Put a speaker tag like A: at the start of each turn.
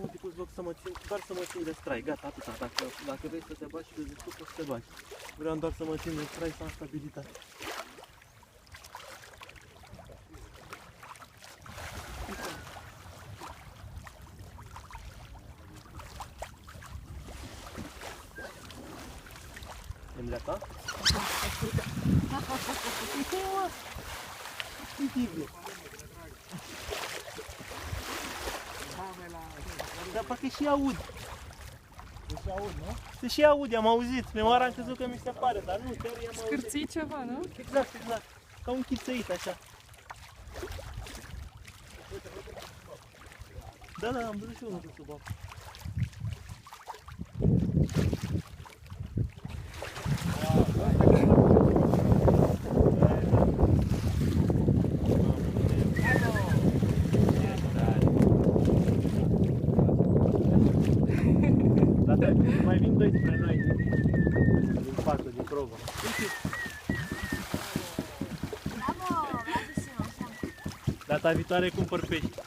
A: un pic loc să mă țin, doar să mă țin de strai, gata, atâta. Dacă vrei să te bagi și de destul, poți să te bagi. Vreau doar să mă țin de strai, să am stabilitate. Emilia ta? Dar parcă și aud.
B: Se aud, nu?
A: Se și aud, am auzit. Memoara am crezut că mi se pare, dar nu, chiar i-am auzit.
C: Scârții ceva, nu?
A: Exact, exact. Ca un chițăit așa. Da, da, am văzut și unul sub apă. Mai vin doi spre noi din față, din probă. Data viitoare cumpăr pești.